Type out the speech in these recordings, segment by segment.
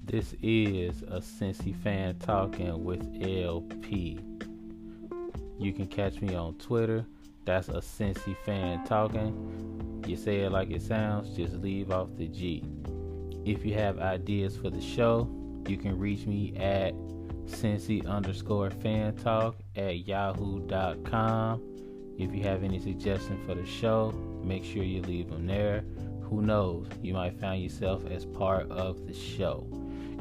This is a Cincy fan talking with LP. You can catch me on Twitter. That's a Cincy fan talking. You say it like it sounds, just leave off the G. If you have ideas for the show, you can reach me at Cincy_fan talk at yahoo.com. If you have any suggestions for the show, make sure you leave them there. Who knows, you might find yourself as part of the show.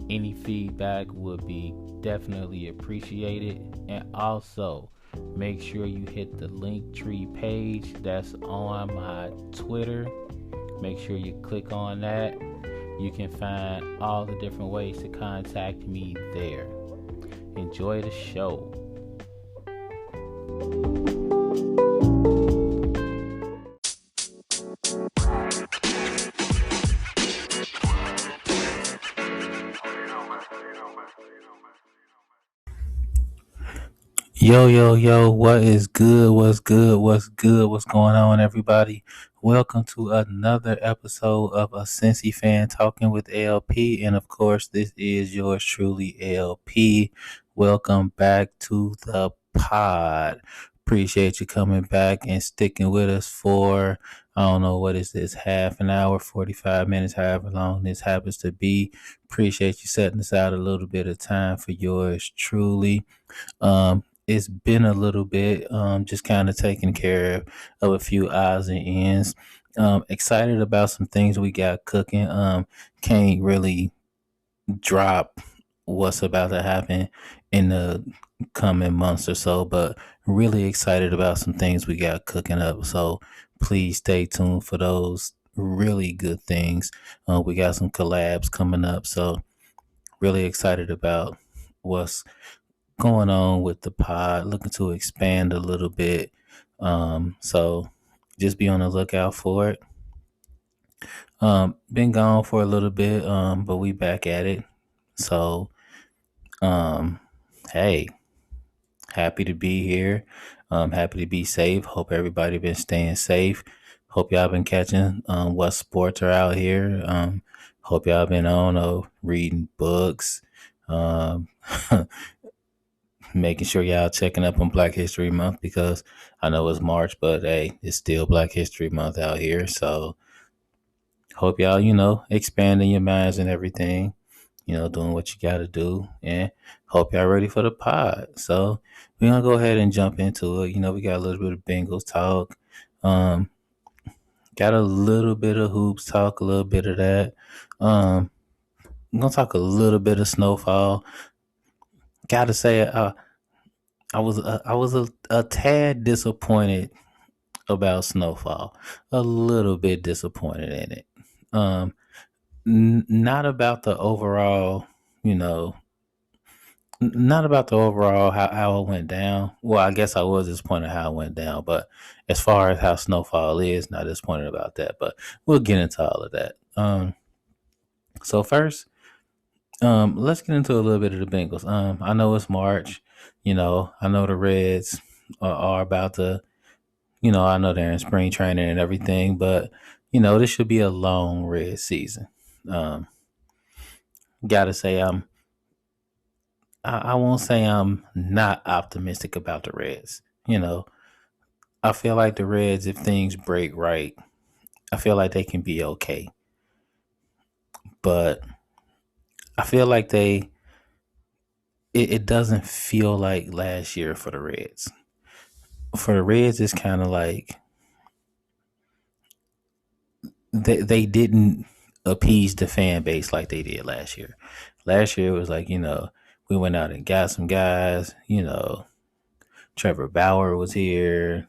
Any feedback would be definitely appreciated. And also, make sure you hit the Linktree page that's on my Twitter. Make sure you click on that. You can find all the different ways to contact me there. Enjoy the show. Yo, yo, yo, what is good? What's good? What's good? What's going on, everybody? Welcome to another episode of A Cincy Fan Talking with LP. And of course, this is yours truly, LP. Welcome back to the pod. Appreciate you coming back and sticking with us for, I don't know, what is this, half an hour, 45 minutes, however long this happens to be. Appreciate you setting aside a little bit of time for yours truly. It's been a little bit, just kind of taking care of a few odds and ends. Excited about some things we got cooking. Can't really drop what's about to happen in the coming months or so, but really excited about some things we got cooking up. So please stay tuned for those really good things. We got some collabs coming up, so really excited about what's going on with the pod, looking to expand a little bit. So just be on the lookout for it. Been gone for a little bit, but we back at it. So, hey, happy to be here. Happy to be safe. Hope everybody been staying safe. Hope y'all been catching what sports are out here. Hope y'all been on reading books. Um, making sure y'all checking up on Black History Month, because I know it's March, but hey, it's still Black History Month out here. So hope y'all, expanding your minds and everything, doing what you got to do, and hope y'all ready for the pod. So we're going to go ahead and jump into it. We got a little bit of Bengals talk. Um, got a little bit of hoops talk, a little bit of that. I'm going to talk a little bit of Snowfall. Got to say, I was a tad disappointed about Snowfall. A little bit disappointed in it. Not about the overall, not about the overall how it went down. Well, I guess I was disappointed how it went down, but as far as how Snowfall is, not disappointed about that. But we'll get into all of that. So first, let's get into a little bit of the Bengals. I know it's March. I know the Reds are about to. I know they're in spring training and everything, but this should be a long Red season. Gotta say, I won't say I'm not optimistic about the Reds. I feel like the Reds, if things break right, I feel like they can be okay. But I feel like it doesn't feel like last year for the Reds. For the Reds, it's kind of like they didn't appease the fan base like they did last year. Last year it was like, we went out and got some guys, Trevor Bauer was here,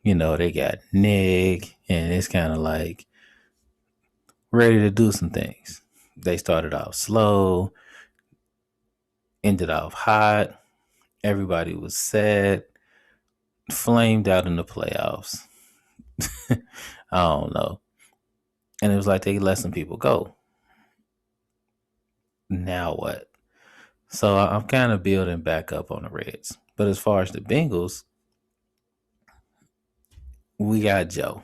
they got Nick, and it's kind of like ready to do some things. They started off slow, ended off hot, everybody was sad, flamed out in the playoffs. I don't know. And it was like they let some people go. Now what? So I'm kind of building back up on the Reds. But as far as the Bengals, we got Joe.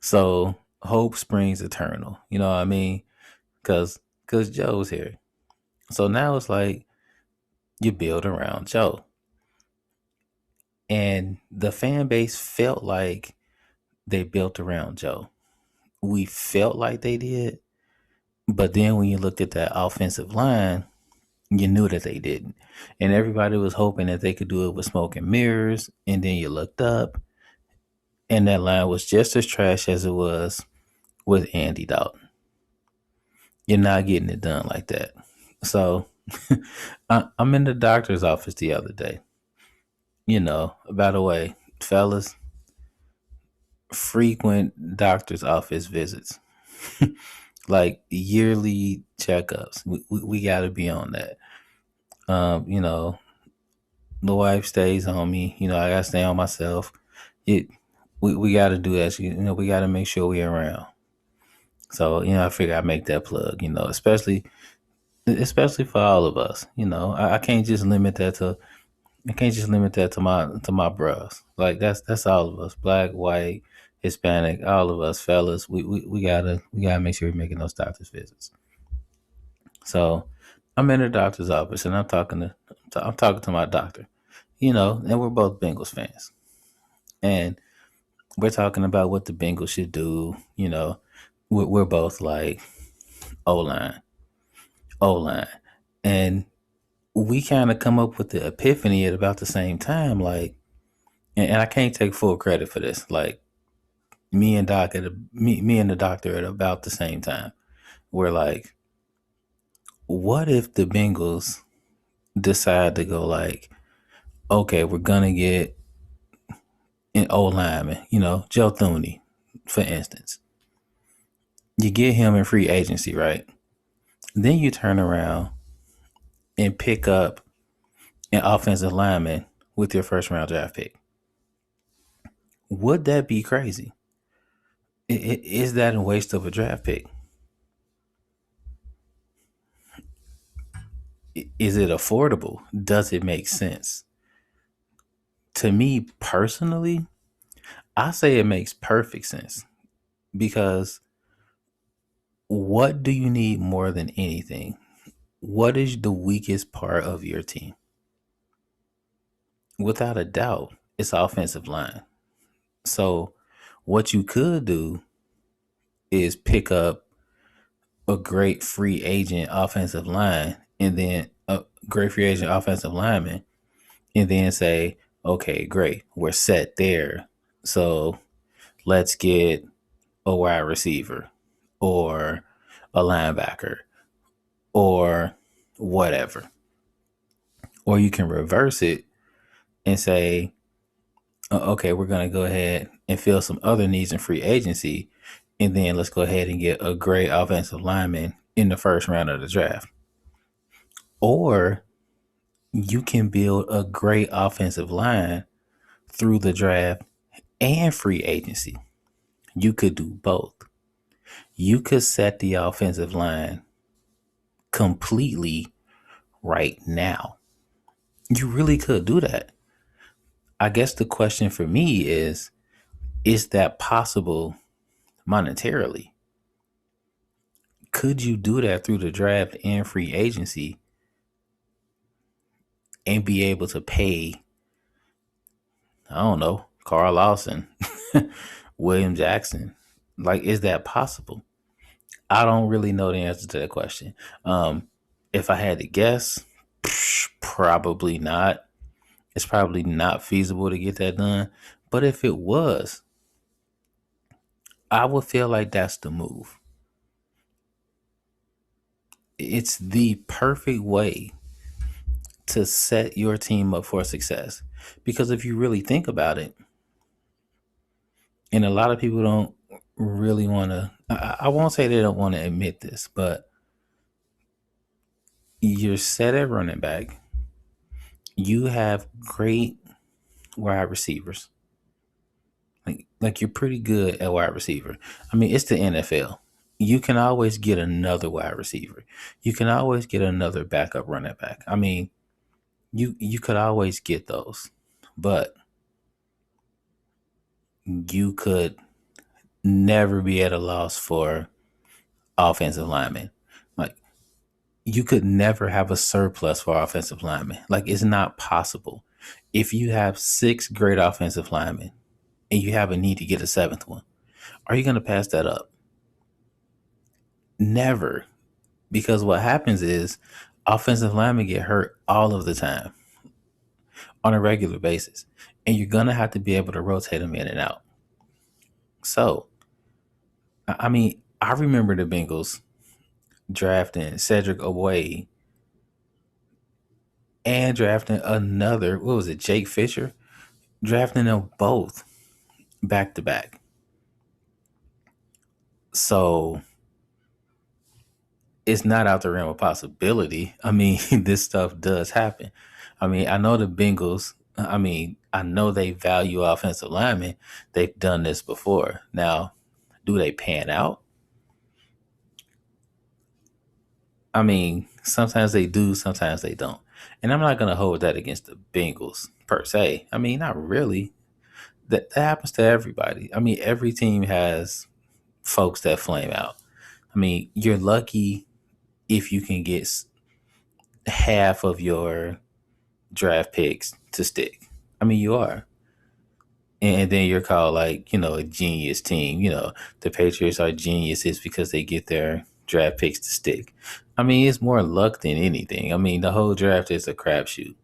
So hope springs eternal. You know what I mean? Because because Joe's here. So now it's like you build around Joe. And the fan base felt like they built around Joe. We felt like they did, but then when you looked at that offensive line, you knew that they didn't. And everybody was hoping that they could do it with smoke and mirrors. And then you looked up, and that line was just as trash as it was with Andy Dalton. You're not getting it done like that. So I'm in the doctor's office the other day. By the way, fellas, frequent doctor's office visits, like yearly checkups. We got to be on that. You know, the wife stays on me. I got to stay on myself. It, we got to do that. We got to make sure we're around. So, I figure I make that plug, especially for all of us. I can't just limit that to my bros. Like that's all of us, black, white, Hispanic, all of us fellas. We gotta make sure we're making those doctor's visits. So I'm in the doctor's office and I'm talking to my doctor, and we're both Bengals fans. And we're talking about what the Bengals should do. We're both like O line, O line. And we kind of come up with the epiphany at about the same time, like, and I can't take full credit for this. Like me and the doctor at about the same time. We're like, what if the Bengals decide to go like, okay, we're gonna get an O lineman, Joe Thuney, for instance. You get him in free agency, right? Then you turn around and pick up an offensive lineman with your first round draft pick. Would that be crazy? Is that a waste of a draft pick? Is it affordable? Does it make sense? To me personally, I say it makes perfect sense because what do you need more than anything? What is the weakest part of your team? Without a doubt, it's offensive line. So, what you could do is pick up a great free agent offensive line and then a great free agent offensive lineman and then say, okay, great, we're set there. So, let's get a wide receiver or a linebacker or whatever. Or you can reverse it and say, okay, we're going to go ahead and fill some other needs in free agency. And then let's go ahead and get a great offensive lineman in the first round of the draft. Or you can build a great offensive line through the draft and free agency. You could do both. You could set the offensive line completely right now. You really could do that. I guess the question for me is that possible monetarily? Could you do that through the draft and free agency and be able to pay, I don't know, Carl Lawson, William Jackson? Like, is that possible? I don't really know the answer to that question. If I had to guess, probably not. It's probably not feasible to get that done. But if it was, I would feel like that's the move. It's the perfect way to set your team up for success. Because if you really think about it, and a lot of people don't really want to, I won't say they don't want to admit this, but you're set at running back. You have great wide receivers. Like you're pretty good at wide receiver. I mean, it's the NFL. You can always get another wide receiver. You can always get another backup running back. I mean, you could always get those. But you could never be at a loss for offensive linemen. Like You could never have a surplus for offensive linemen. Like, it's not possible. If you have six great offensive linemen and you have a need to get a seventh one, are you going to pass that up? Never. Because what happens is offensive linemen get hurt all of the time on a regular basis. And you're going to have to be able to rotate them in and out. So, I mean, I remember the Bengals drafting Cedric Away and drafting another, what was it, Jake Fisher? Drafting them both back to back. So it's not out the realm of possibility. I mean, this stuff does happen. I mean, I know the Bengals, I know they value offensive linemen. They've done this before. Now, do they pan out? I mean, sometimes they do, sometimes they don't. And I'm not going to hold that against the Bengals per se. I mean, not really. That happens to everybody. I mean, every team has folks that flame out. I mean, you're lucky if you can get half of your draft picks to stick. I mean, you are. And then you're called like, a genius team. The Patriots are geniuses because they get their draft picks to stick. I mean, it's more luck than anything. I mean, the whole draft is a crapshoot.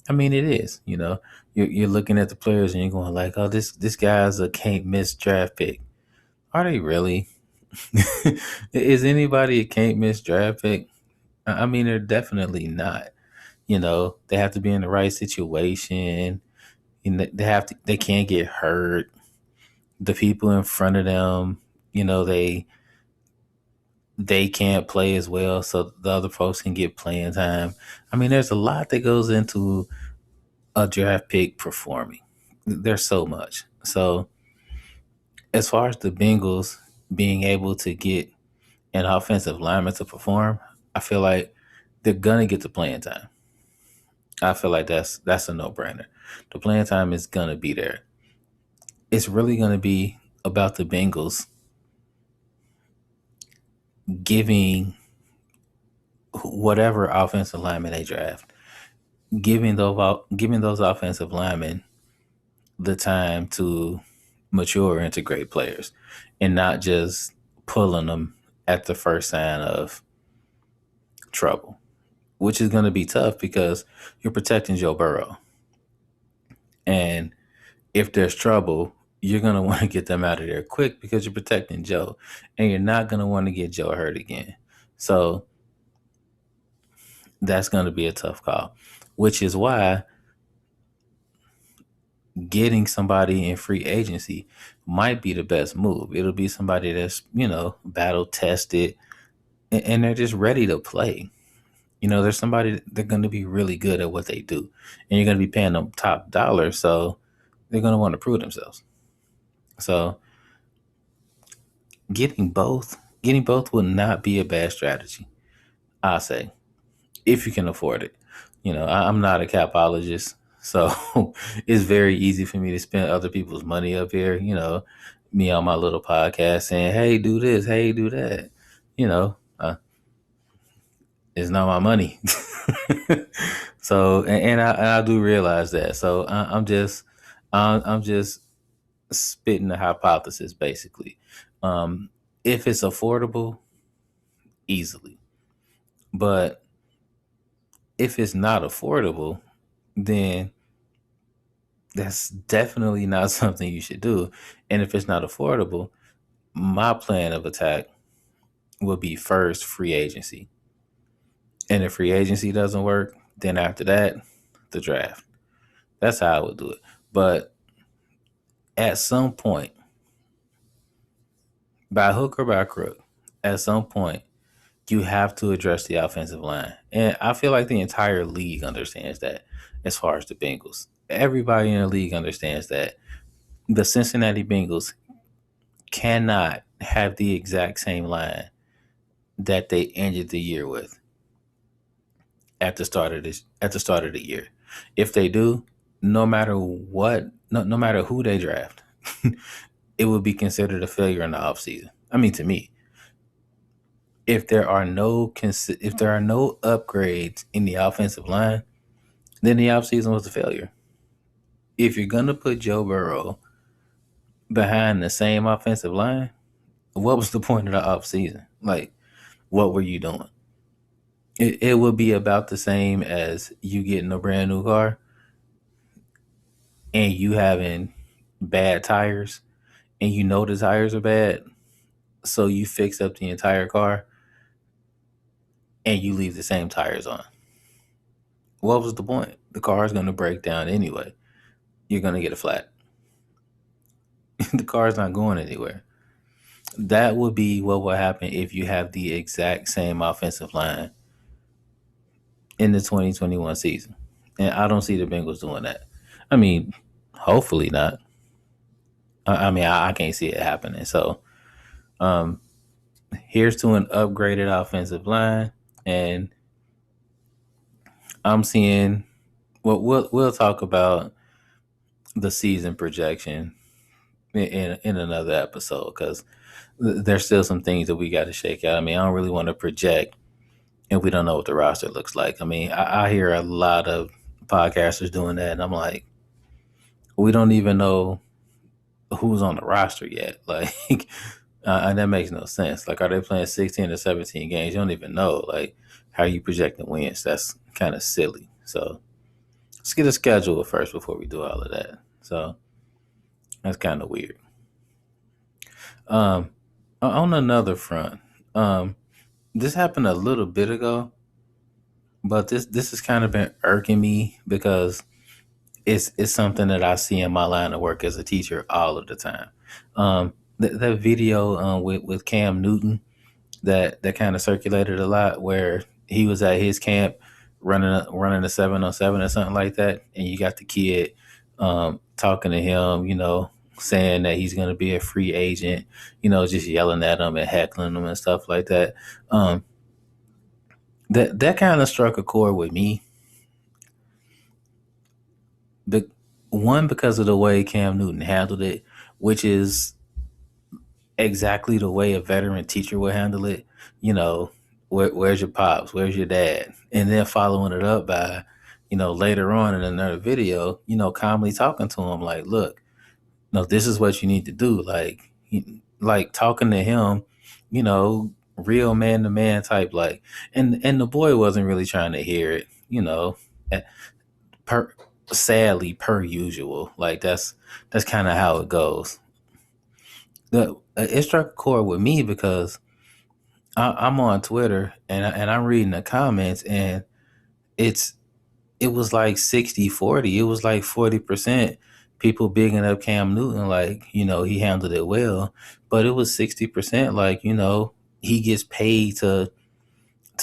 I mean, it is. You're looking at the players and you're going like, oh, this guy's a can't miss draft pick. Are they really? Is anybody a can't miss draft pick? I mean, they're definitely not. They have to be in the right situation. They can't get hurt. The people in front of them, they can't play as well, so the other folks can get playing time. I mean, there's a lot that goes into a draft pick performing. There's so much. So as far as the Bengals being able to get an offensive lineman to perform, I feel like they're gonna get the playing time. I feel like that's a no brainer. The playing time is gonna be there. It's really gonna be about the Bengals giving whatever offensive lineman they draft, giving those offensive linemen the time to mature into great players, and not just pulling them at the first sign of trouble, which is going to be tough because you're protecting Joe Burrow. And if there's trouble, you're going to want to get them out of there quick because you're protecting Joe, and you're not going to want to get Joe hurt again. So that's going to be a tough call, which is why getting somebody in free agency might be the best move. It'll be somebody that's, battle tested, and they're just ready to play. There's somebody, they're going to be really good at what they do, and you're going to be paying them top dollar. So they're going to want to prove themselves. So getting both would not be a bad strategy, I say, if you can afford it. I'm not a capologist, so it's very easy for me to spend other people's money up here. Me on my little podcast saying, "Hey, do this. Hey, do that." It's not my money. So, and I do realize that. So I'm just spitting a hypothesis, basically. If it's affordable, easily, but if it's not affordable, then that's definitely not something you should do. And if it's not affordable, my plan of attack will be first free agency. And if free agency doesn't work, then after that, the draft. That's how I would do it. But at some point, by hook or by crook, at some point, you have to address the offensive line. And I feel like the entire league understands that as far as the Bengals. Everybody in the league understands that the Cincinnati Bengals cannot have the exact same line that they ended the year with at the start of the year. If they do, no matter what, no matter who they draft, it would be considered a failure in the offseason. I mean, to me, if there are no upgrades in the offensive line, then the offseason was a failure. If you're gonna put Joe Burrow behind the same offensive line, what was the point of the offseason? Like, what were you doing? It would be about the same as you getting a brand new car and you having bad tires and you know the tires are bad, so you fix up the entire car and you leave the same tires on. What was the point? The car is going to break down anyway. You're going to get a flat. The car's not going anywhere. That would be what would happen if you have the exact same offensive line in the 2021 season. And I don't see the Bengals doing that. I mean, hopefully not. I can't see it happening. So, um, here's to an upgraded offensive line, and I'm seeing. Well, we'll talk about the season projection in another episode because there's still some things that we got to shake out. I mean, I don't really want to project and we don't know what the roster looks like. I mean, I hear a lot of podcasters doing that, and I'm like, we don't even know who's on the roster yet. Like, and that makes no sense. Like, are they playing 16 or 17 games? You don't even know. Like, how are you projecting wins? That's kind of silly. So let's get a schedule first before we do all of that. So that's kind of weird. Um, on another front, this happened a little bit ago, but this has kind of been irking me because it's something that I see in my line of work as a teacher all of the time. That video with Cam Newton that kind of circulated a lot, where he was at his camp running a 7-on-7 or something like that, and you got the kid talking to him, saying that he's going to be a free agent, just yelling at him and heckling him and stuff like that. That kind of struck a chord with me. One, because of the way Cam Newton handled it, which is exactly the way a veteran teacher would handle it. Where's your pops? Where's your dad? And then following it up by, later on in another video, calmly talking to him like, look, no, this is what you need to do. Like talking to him, real man to man type, like, and the boy wasn't really trying to hear it, per sadly per usual. Like that's kind of how it goes. It struck a chord with me because I'm on Twitter and I'm reading the comments, and it was like 60-40. It was like 40% people bigging up Cam Newton, like, he handled it well, but it was 60% like, he gets paid to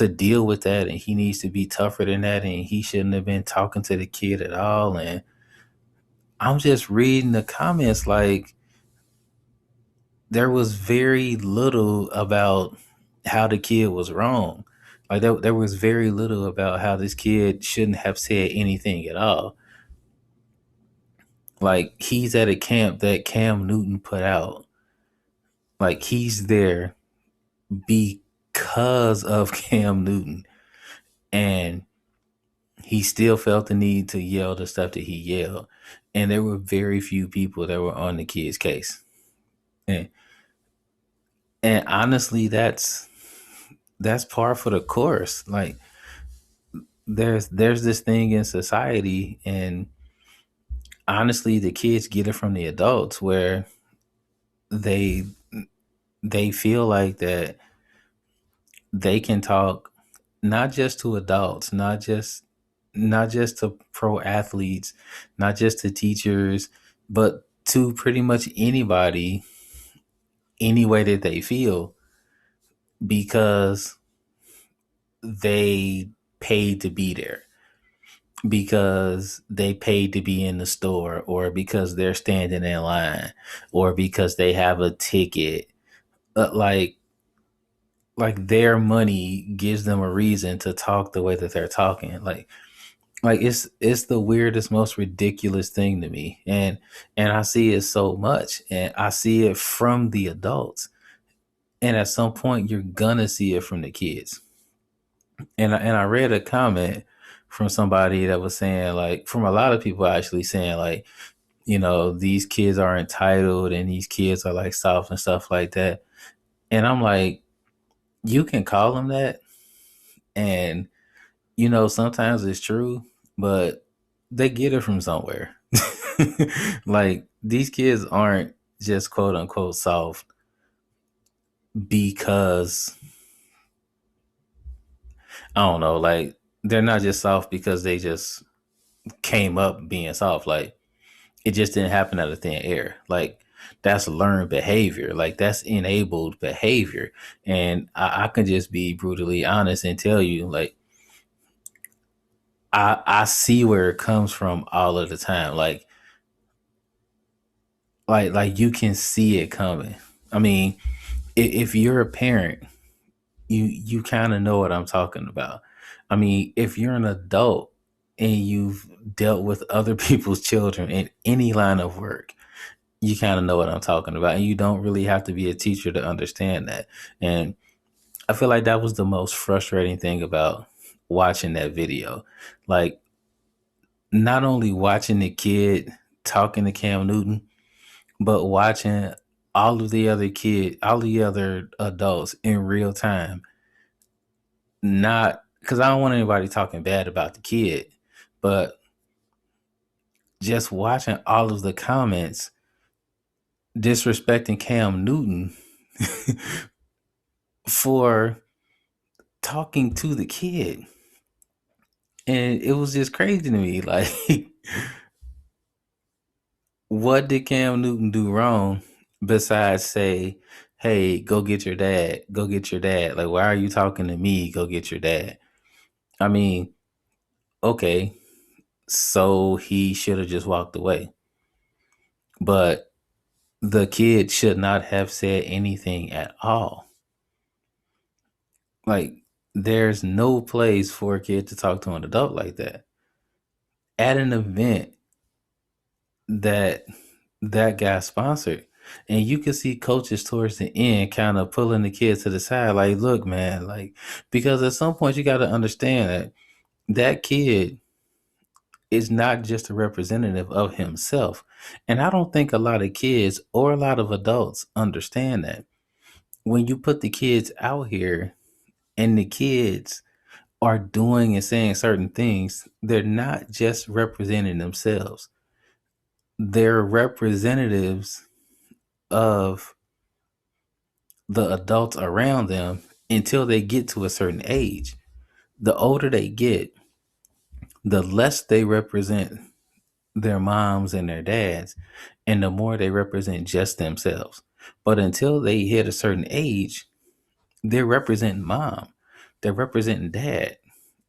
deal with that, and he needs to be tougher than that, and he shouldn't have been talking to the kid at all. And I'm just reading the comments like there was very little about how the kid was wrong. Like there was very little about how this kid shouldn't have said anything at all. Like, he's at a camp that Cam Newton put out. Like, he's there because of Cam Newton. And he still felt the need to yell the stuff that he yelled. And there were very few people that were on the kid's case. And honestly, that's par for the course. Like, there's this thing in society, and honestly, the kids get it from the adults, where they feel like that they can talk not just to adults, not just to pro athletes, not just to teachers, but to pretty much anybody, any way that they feel, because they paid to be there, because they paid to be in the store, or because they're standing in line, or because they have a ticket. Like their money gives them a reason to talk the way that they're talking. Like it's the weirdest, most ridiculous thing to me. And I see it so much, and I see it from the adults. And at some point, you're gonna see it from the kids. And I read a comment from somebody that was saying, like, from a lot of people actually saying, like, these kids are entitled and these kids are like soft and stuff like that. And I'm like, you can call them that, and sometimes it's true, but they get it from somewhere. Like, these kids aren't just quote unquote soft because I don't know, like, they're not just soft because they just came up being soft. Like, it just didn't happen out of thin air. Like, that's learned behavior. Like, that's enabled behavior. And I can just be brutally honest and tell you, like, I see where it comes from all of the time. Like you can see it coming. I mean, if you're a parent, you kind of know what I'm talking about. I mean, if you're an adult and you've dealt with other people's children in any line of work, you kind of know what I'm talking about. And you don't really have to be a teacher to understand that. And I feel like that was the most frustrating thing about watching that video. Like, not only watching the kid talking to Cam Newton, but watching all the other adults in real time. Not because I don't want anybody talking bad about the kid, but just watching all of the comments disrespecting Cam Newton for talking to the kid. And it was just crazy to me. Like, what did Cam Newton do wrong besides say, hey, go get your dad, go get your dad? Like, why are you talking to me? Go get your dad. I mean, okay, so he should have just walked away. But the kid should not have said anything at all. Like, there's no place for a kid to talk to an adult like that. At an event that guy sponsored. And you can see coaches towards the end kind of pulling the kids to the side, like, look, man, like, because at some point you got to understand that kid is not just a representative of himself. And I don't think a lot of kids or a lot of adults understand that. When you put the kids out here and the kids are doing and saying certain things, they're not just representing themselves. They're representatives of the adults around them until they get to a certain age. The older they get, the less they represent their moms and their dads, and the more they represent just themselves. But until they hit a certain age, they're representing mom, they're representing dad,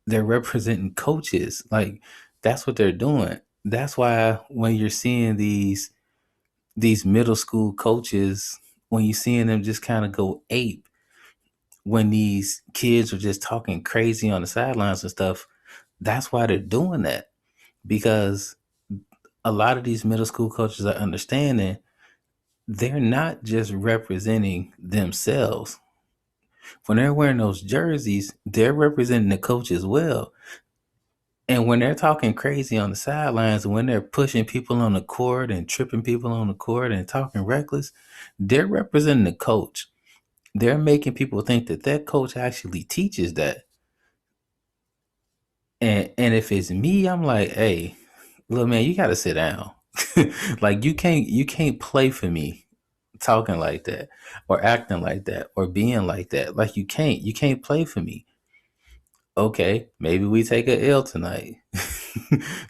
they're representing coaches. Like, that's what they're doing. That's why when you're seeing these middle school coaches, when you're seeing them just kind of go ape when these kids are just talking crazy on the sidelines and stuff, that's why they're doing that. Because a lot of these middle school coaches are understanding they're not just representing themselves. When they're wearing those jerseys, they're representing the coach as well. And when they're talking crazy on the sidelines, and when they're pushing people on the court and tripping people on the court and talking reckless, they're representing the coach. They're making people think that that coach actually teaches that. And if it's me, I'm like, hey, look, man, you gotta sit down. Like, you can't play for me talking like that or acting like that or being like that. Like, you can't play for me. Okay, maybe we take a L tonight.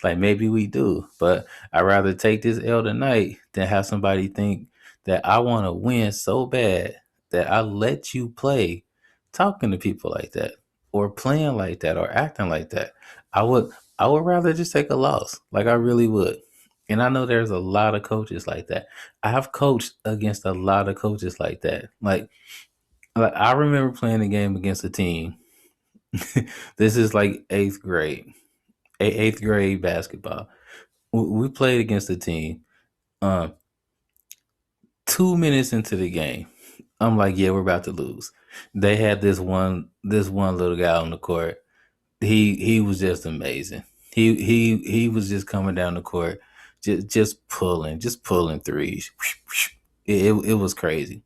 Like, maybe we do, but I'd rather take this L tonight than have somebody think that I want to win so bad that I let you play talking to people like that or playing like that or acting like that. I would I would rather just take a loss. Like, I really would. And I know there's a lot of coaches like that. I've coached against a lot of coaches like that. Like I remember playing a game against a team. This is like eighth grade basketball. We played against a team. Um, 2 minutes into the game, I'm like, yeah, we're about to lose. They had this one little guy on the court. He was just amazing. He was just coming down the court, just pulling threes. It was crazy.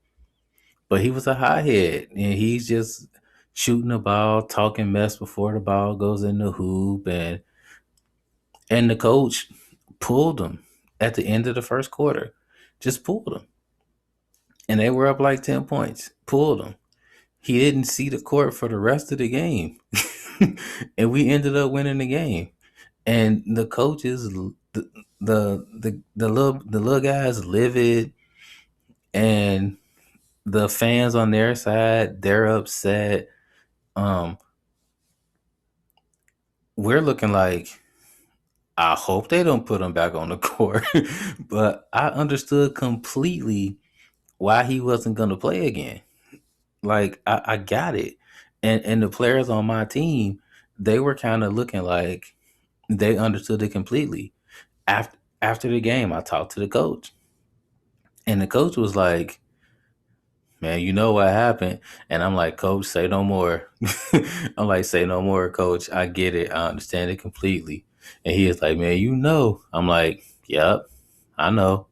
But he was a hothead, and he's just shooting the ball, talking mess before the ball goes in the hoop, and the coach pulled him at the end of the first quarter, just pulled him, and they were up like 10 points. Pulled him. He didn't see the court for the rest of the game, and we ended up winning the game. And the coaches, the little guys, livid, and the fans on their side, they're upset. Um, we're looking like, I hope they don't put him back on the court. But I understood completely why he wasn't going to play again. Like, I got it. And the players on my team, they were kind of looking like they understood it completely. After the game, I talked to the coach, and the coach was like, man, you know what happened? And I'm like, coach, say no more. I'm like, say no more, coach. I get it. I understand it completely. And he is like, man, you know. I'm like, yep, I know.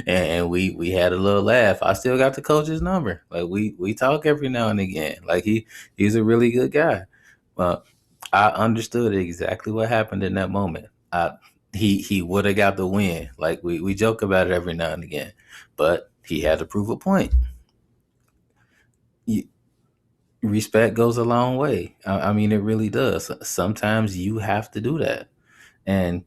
And we had a little laugh. I still got the coach's number. Like, we talk every now and again. Like, he's a really good guy. But I understood exactly what happened in that moment. He would have got the win. Like, we joke about it every now and again. But he had to prove a point. Respect goes a long way. I mean, it really does. Sometimes you have to do that. And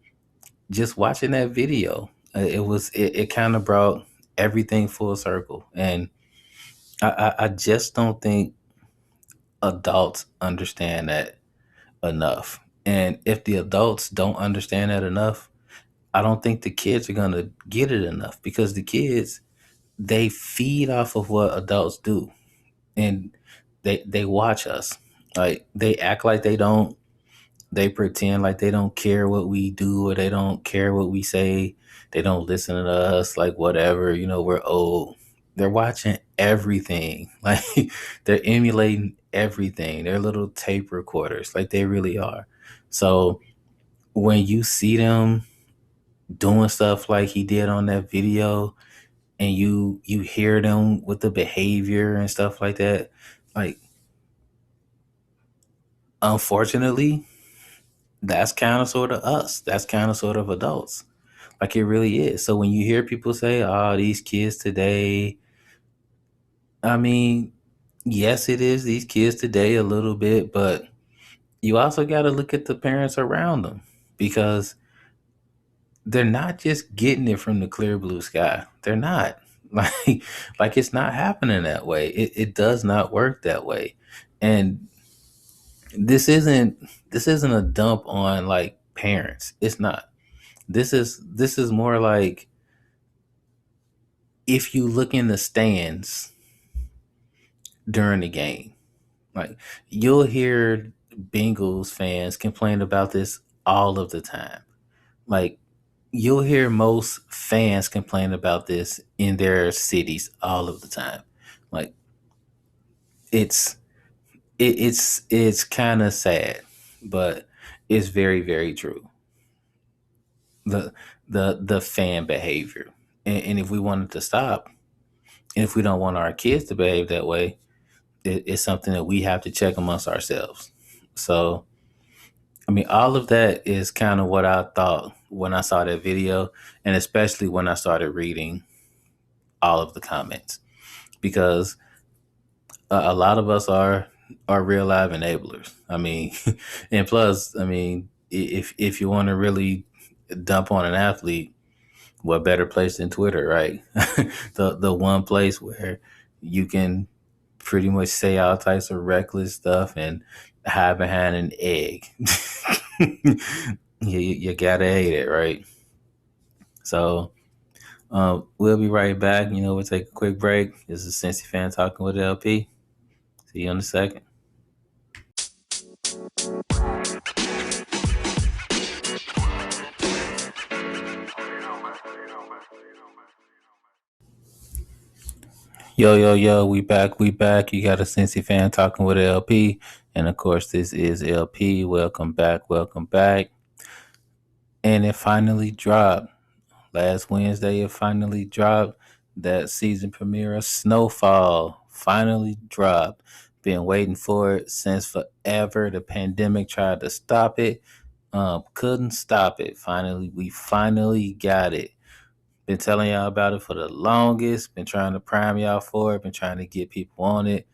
just watching that video, it kind of brought everything full circle. And I just don't think adults understand that enough. And if the adults don't understand that enough, I don't think the kids are gonna get it enough, because the kids, they feed off of what adults do, and they watch us. Like, they act like they don't. They pretend like they don't care what we do, or they don't care what we say. They don't listen to us. Like, whatever, we're old. They're watching everything. Like, they're emulating everything. They're little tape recorders. Like, they really are. So when you see them doing stuff like he did on that video, and you hear them with the behavior and stuff like that, like, unfortunately, that's kind of sort of us. That's kind of sort of adults. Like, it really is. So when you hear people say, oh, these kids today, I mean, yes, it is these kids today a little bit, but you also got to look at the parents around them, because they're not just getting it from the clear blue sky. They're not. Like, it's not happening that way. It does not work that way. And this isn't a dump on, like, parents. It's not. This is more like, if you look in the stands during the game, like, you'll hear Bengals fans complain about this all of the time. Like, you'll hear most fans complain about this in their cities all of the time. Like, it's it's kind of sad, but it's very, very true. The the fan behavior, and if we wanted to stop, and if we don't want our kids to behave that way, it's something that we have to check amongst ourselves. So, I mean, all of that is kind of what I thought when I saw that video, and especially when I started reading all of the comments, because a lot of us are real live enablers. I mean, and plus, I mean, if you want to really dump on an athlete, what better place than Twitter, right? The one place where you can pretty much say all types of reckless stuff and hide behind an egg. You gotta hate it, right? So, we'll be right back. We'll take a quick break. This is Cincy Fan talking with LP. See you in a second. Yo, yo, yo, we back, we back. You got a Cincy fan talking with LP. And of course, this is LP. Welcome back, welcome back. And it finally dropped. Last Wednesday, it finally dropped. That season premiere of Snowfall finally dropped. Been waiting for it since forever. The pandemic tried to stop it. Couldn't stop it. We finally got it. Been telling y'all about it for the longest. Been trying to prime y'all for it. Been trying to get people on it.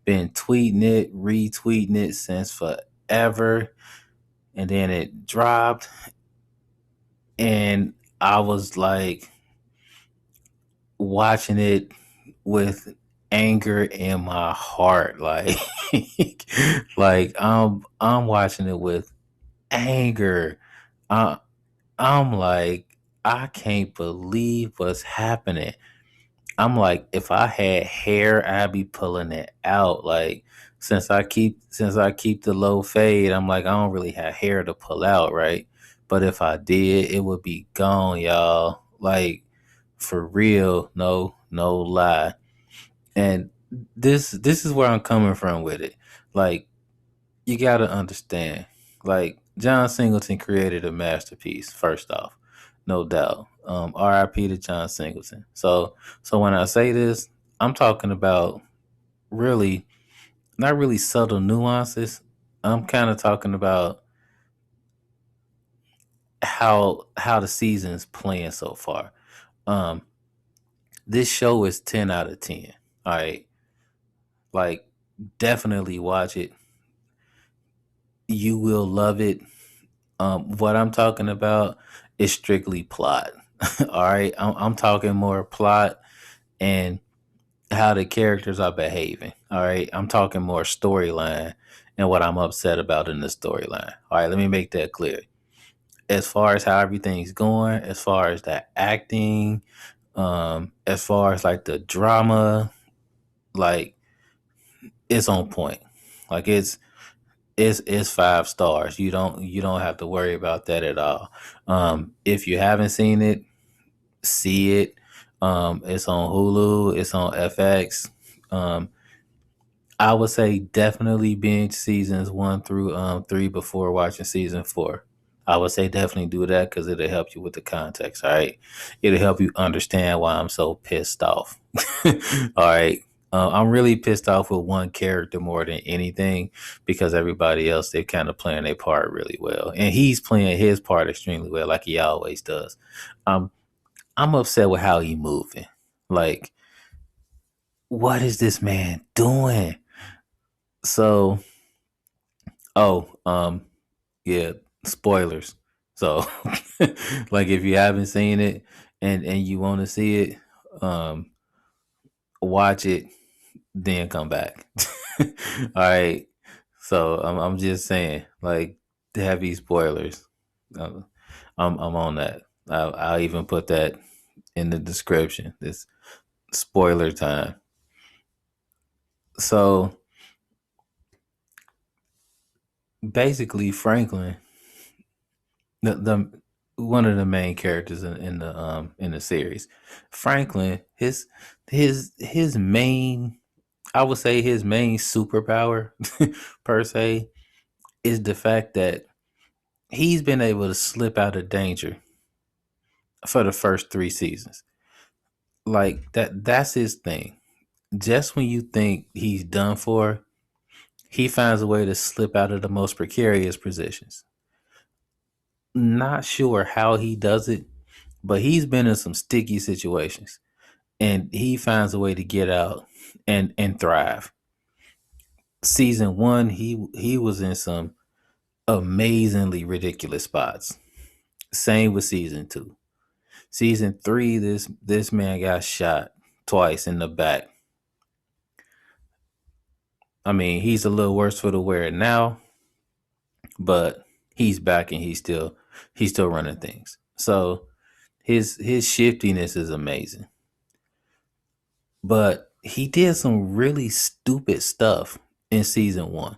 Been tweeting it, retweeting it since forever. And then it dropped. And I was like watching it with anger in my heart. Like I'm watching it with anger. I, I'm like, I can't believe what's happening. I'm like, if I had hair, I'd be pulling it out. Like, since I keep the low fade, I'm like, I don't really have hair to pull out, right? But if I did, it would be gone, y'all. Like, for real, no lie. And this is where I'm coming from with it. Like, you gotta understand. Like, John Singleton created a masterpiece, first off, no doubt. R.I.P. to John Singleton. So when I say this, I'm talking about really not really subtle nuances. I'm kind of talking about how the season's playing so far. Um, this show is 10 out of 10. All right, like definitely watch it. You will love it. What I'm talking about is strictly plot. All right, I'm talking more plot and how the characters are behaving. All right, I'm talking more storyline and what I'm upset about in the storyline. All right, let me make that clear. As far as how everything's going, as far as the acting, as far as like the drama, like it's on point. Like it's 5 stars. You don't have to worry about that at all. If you haven't seen it, see it. It's on Hulu. It's on FX. Um, I would say definitely binge seasons 1 through 3 before watching season 4. I would say definitely do that because it'll help you with the context. All right, it'll help you understand why I'm so pissed off. All right, I'm really pissed off with one character more than anything because everybody else they're kind of playing their part really well, and he's playing his part extremely well, like he always does. Um, I'm upset with how he moving. Like, what is this man doing? So, oh, yeah, spoilers. So, like, if you haven't seen it and you want to see it, um, watch it, then come back. All right. So I'm just saying, like, heavy spoilers. Uh, I'm on that. I'll even put that in the description. This spoiler time. So basically, Franklin, the one of the main characters in the series, Franklin, his main, I would say his main superpower per se is the fact that he's been able to slip out of danger for the first 3 seasons. Like that's his thing. Just when you think he's done for, he finds a way to slip out of the most precarious positions. Not sure how he does it, but he's been in some sticky situations and he finds a way to get out and thrive. Season 1, he was in some amazingly ridiculous spots. Same with season 2. Season 3, this man got shot twice in the back. I mean, he's a little worse for the wear now, but he's back and he's still running things. So his shiftiness is amazing. But he did some really stupid stuff in season 1.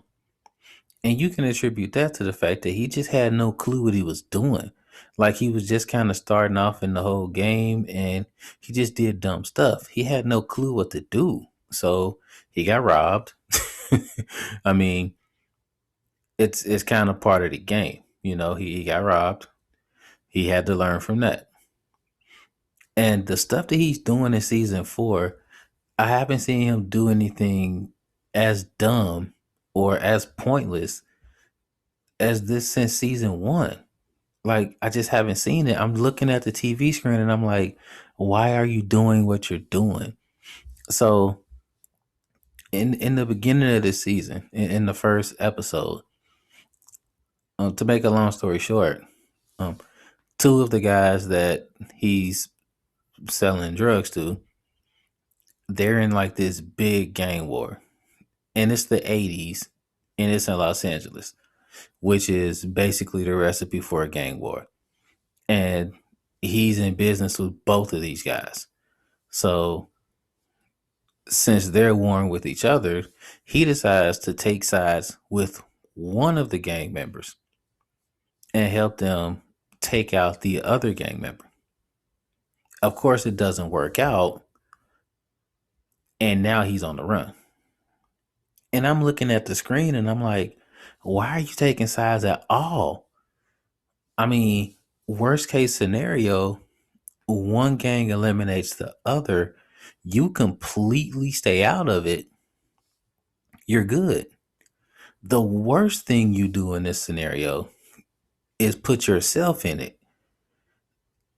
And you can attribute that to the fact that he just had no clue what he was doing. Like he was just kind of starting off in the whole game and he just did dumb stuff. He had no clue what to do. So he got robbed. I mean, it's kind of part of the game. He got robbed. He had to learn from that. And the stuff that he's doing in season 4, I haven't seen him do anything as dumb or as pointless as this since season 1. Like, I just haven't seen it. I'm looking at the TV screen and I'm like, why are you doing what you're doing? So, in the beginning of this season, in the first episode, to make a long story short, um, two of the guys that he's selling drugs to, they're in like this big gang war. And it's the 80s and it's in Los Angeles, which is basically the recipe for a gang war. And he's in business with both of these guys. So since they're warring with each other, he decides to take sides with one of the gang members and help them take out the other gang member. Of course, it doesn't work out, and now he's on the run. And I'm looking at the screen and I'm like, why are you taking sides at all? I mean, worst case scenario, one gang eliminates the other. You completely stay out of it. You're good. The worst thing you do in this scenario is put yourself in it.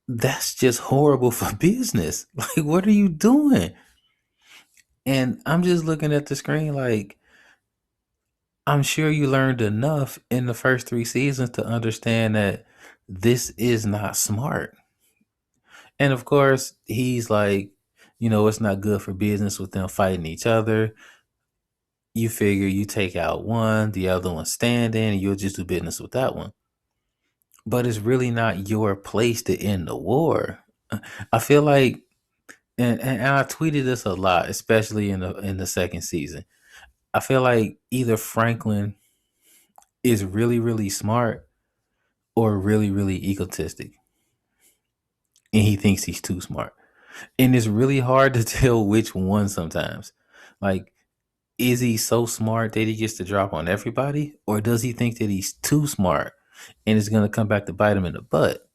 That's just horrible for business. Like, what are you doing? And I'm just looking at the screen like, I'm sure you learned enough in the first 3 seasons to understand that this is not smart. And of course, he's like, it's not good for business with them fighting each other. You figure you take out one, the other one's standing, and you'll just do business with that one. But it's really not your place to end the war. I feel like, and I tweeted this a lot, especially in the second season. I feel like either Franklin is really, really smart or really, really egotistic. And he thinks he's too smart. And it's really hard to tell which one sometimes. Like, is he so smart that he gets to drop on everybody? Or does he think that he's too smart and it's going to come back to bite him in the butt?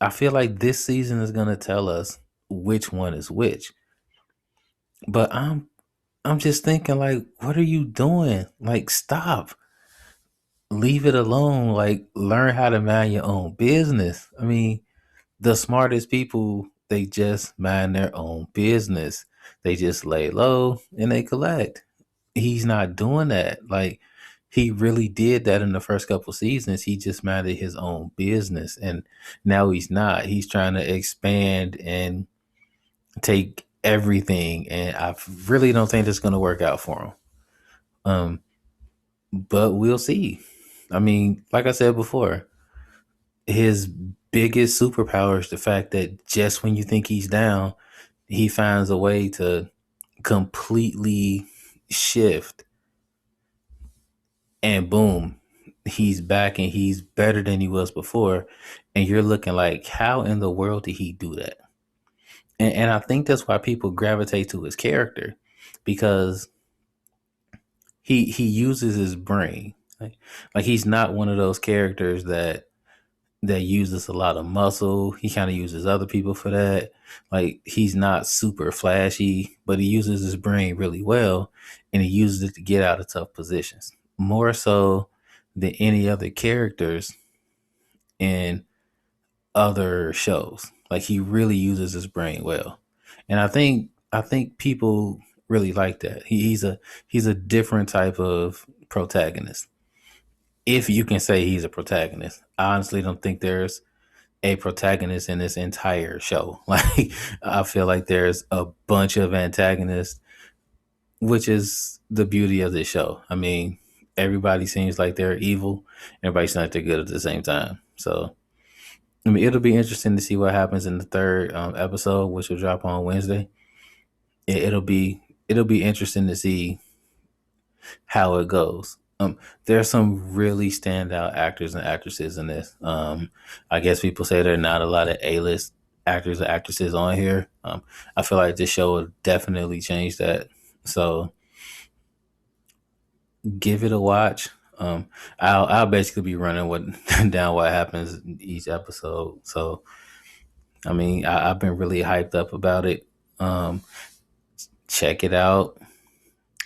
I feel like this season is going to tell us which one is which. But I'm just thinking, like, what are you doing? Like, stop. Leave it alone. Like, learn how to mind your own business. I mean, the smartest people, they just mind their own business. They just lay low and they collect. He's not doing that. Like, he really did that in the first couple seasons. He just minded his own business, and now he's not. He's trying to expand and take everything, and I really don't think that's going to work out for him. Um, but we'll see. I mean, like I said before, his biggest superpower is the fact that just when you think he's down, he finds a way to completely shift, and boom, he's back and he's better than he was before. And you're looking like, how in the world did he do that? And I think that's why people gravitate to his character, because he uses his brain. Like he's not one of those characters that uses a lot of muscle. He kind of uses other people for that. Like, he's not super flashy, but he uses his brain really well, and he uses it to get out of tough positions more so than any other characters in other shows. Like, he really uses his brain well, and I think people really like that. He's a different type of protagonist. If you can say he's a protagonist, I honestly don't think there's a protagonist in this entire show. Like, I feel like there's a bunch of antagonists, which is the beauty of this show. I mean, everybody seems like they're evil. Everybody seems like they're good at the same time. So, I mean, it'll be interesting to see what happens in the third episode, which will drop on Wednesday. It'll be interesting to see how it goes. There's some really standout actors and actresses in this. I guess people say there are not a lot of A-list actors and actresses on here. I feel like this show will definitely change that. So give it a watch. I'll basically be running what down what happens each episode. So I mean, I've been really hyped up about it. Um, check it out.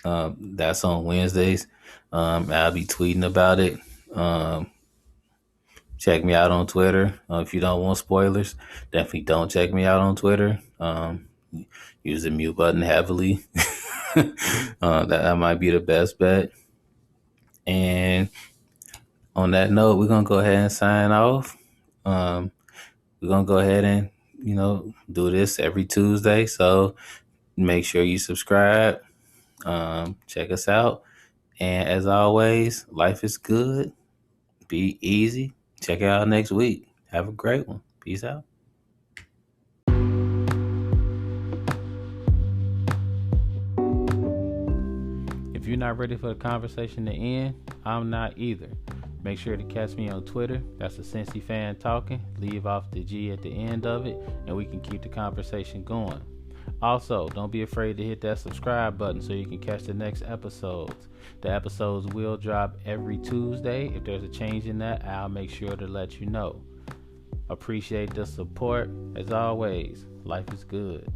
That's on Wednesdays. I'll be tweeting about it. Um, check me out on Twitter. If you don't want spoilers, definitely don't check me out on Twitter. Use the mute button heavily. That might be the best bet. And on that note, we're gonna go ahead and sign off. We're gonna go ahead and do this every Tuesday. So make sure you subscribe. Check us out. And as always, life is good. Be easy. Check it out next week. Have a great one. Peace out. If you're not ready for the conversation to end, I'm not either. Make sure to catch me on Twitter. That's a Cincy fan talking. Leave off the G at the end of it, and we can keep the conversation going. Also, don't be afraid to hit that subscribe button so you can catch the next episodes. The episodes will drop every Tuesday. If there's a change in that, I'll make sure to let you know. Appreciate the support. As always, life is good.